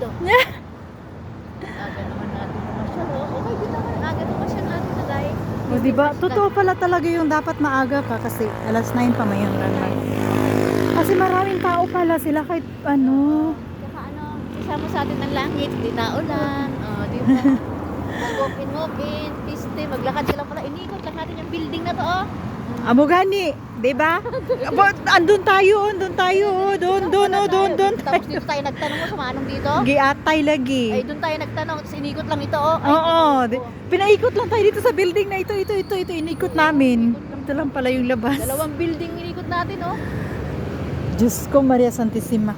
do. Aga naman natin pumasyal. Okay din naman. Aga pumasyal natin na dahil. O diba, totoo pala talaga yung dapat maaga ka kasi alas 9 pa may landmark. Kasi maraming tao pala sila kahit ano. Saka ano, isama sa atin ng langit, hindi naulan. Di ba? Mag-open, piste, maglakad sila pala. Inikot lang natin yung building na to, Amo gani, 'di ba? Andun tayo, doon. Tapos dito tayo nagtanong mo, sumanong dito? Giatay lagi. Ay, doon tayo nagtanong, tapos inikot lang ito, Oo, pinaikot lang tayo dito sa building na ito, inikot namin. Ito lang pala yung labas. Dalawang building inikot natin, Diyos ko, Maria Santissima.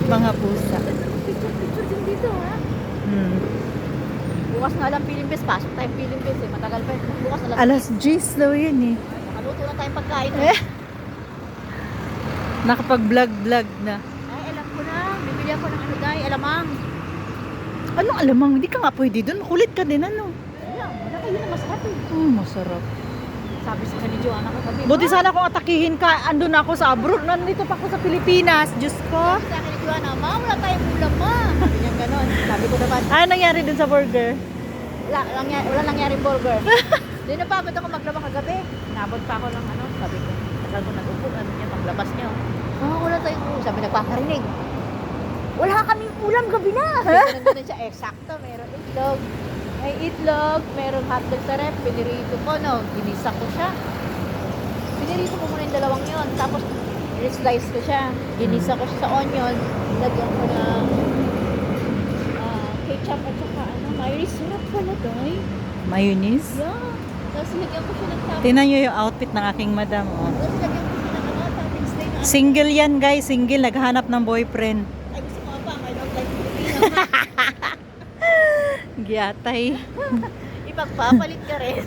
Mga pusa. Picture din dito, ha? Bukas nga lang Philippines, pasok tayong Philippines matagal pa bukas Alas 10 daw yun eh. Nakaluto na tayong pagkain. Nakapag-vlog na. Ay, alam ko na, bibili ako ng alamang. Anong alamang? Hindi ka nga pwede doon. Kulit ka din, ano? Alam, wala kayo na masarap Masarap. Sabi sa kanil Joanna ko sabi, Buti sana kung atakihin ka, andun ako sa abroad. Nandito pa ako sa Pilipinas. Diyos ko. sabi sa kanil Joanna, wala tayong ulam sabi niya ganon. Sabi ko naman, Ano nangyari dun sa burger? wala nangyaring burger. Hindi na pagod ako maglaba kagabi. Nabot pa ako ng sabi ko, tagal ko nag-upo, niya, paglabas niya. Wala tayong ulam. Sabi nagpaparinig. Wala kaming ulam gabi na. Ganun siya, sakto, meron itlog. May itlog, merong hotdog sa rep, pinirito ko, ginisa ko siya. Pinirito ko muna yung dalawang yon, tapos i-slice ko siya. Ginisa ko siya sa onion, lagyan ko na ketchup at saka mayonnaise. Sarap pala doy. Mayonnaise? Yeah. Tapos lagyan ko siya ng toppings. Tingnan nyo yung outfit ng aking madam. Oh. Tapos lagyan ko siya ng toppings din. Single yan guys, single. Naghanap ng boyfriend. Ay, gusto ko pa, I don't like Filipino. Giatay. Ipagpapalit ka rin.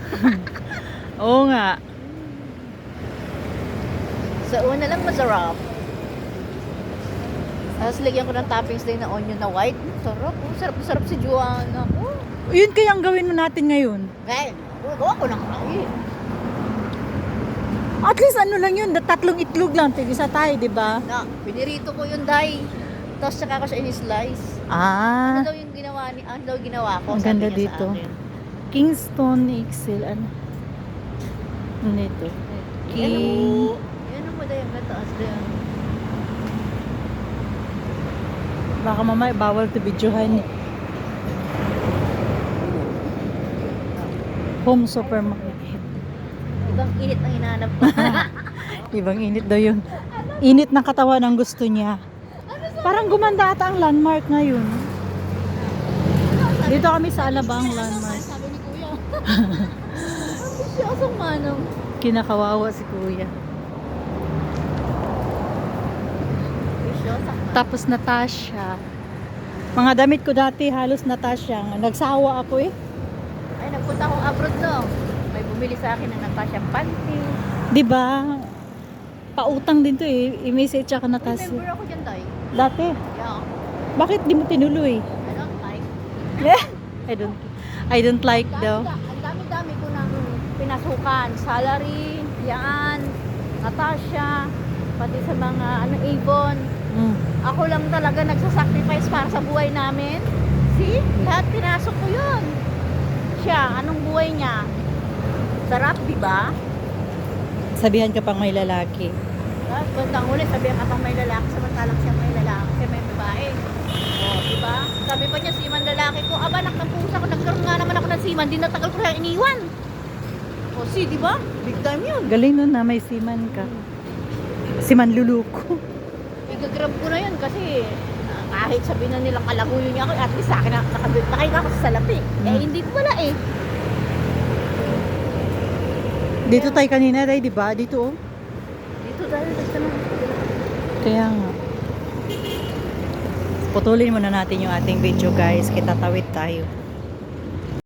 Oo nga. Sa una lang masarap. Tapos lagyan ko ng toppings din na onion na white. Sarap. Sarap si Joanna. Yun kayang gawin mo natin ngayon. Ngayon, gawa ko ng kain. At least ano lang yun, tatlong itlog lang. Tigisa tayo, di ba? Pinirito ko yung dye. Tapos saka ko siya in-slice. Ah, Ano daw yung ginawa ko? ang Sabi ganda niya sa dito. akin. Kingston XL. Ano ito? Yan mo daw yung gataas din. Baka mamaya bawal to videohan eh. Home supermarket. Ibang init ang hinahanap ko. Ibang init daw yun. Init ng katawan ang gusto niya. Parang gumanda ata ang landmark ngayon. Dito kami sa Alabang landmark. Sabi ni Kuya. Ambisyoso manong. Kinakawawa si kuya. Ambisyoso. Tapos Natasha. Mga damit ko dati halos Natasha. Nagsawa ako eh. Ay, nagpunta akong abroad May bumili sa akin ng Natasha panty. 'Di ba? Pautang din to eh. I-message ako Natasha. Remember ako dyan, Day. Dati. Yeah. Bakit di mo tinuloy? I don't like. I don't like daw. Ang dami-dami ko nang pinasukan. Salary, yan, Natasha, pati sa mga Avon. Ako lang talaga nagsasacrifice para sa buhay namin. See? Lahat pinasok ko yun. Siya, anong buhay niya? Sarap, di ba? Sabihan ka pang may lalaki. Bandang huli, sabihan ka pang may lalaki, samantalang siya may lalaki, siya may babae. Di ba? Sabi pa niya, siman lalaki ko, anak ng pusa ko, nagkaroon nga naman ako ng siman, di natagal ko siya iniwan. See, di ba? Big time yun. Galing nun na may siman ka. Siman luluko. Igagrab ko na yun kasi kahit sabihin na nilang kalaguyo niya ako, at least sa akin nakahinga ako sa salapi. Hindi ko wala eh. Dito tayo kanina, di ba? Dito oh. Dito tayo, nagtanong. Kaya nga. Putulin muna natin yung ating video guys. Kitatawid tayo.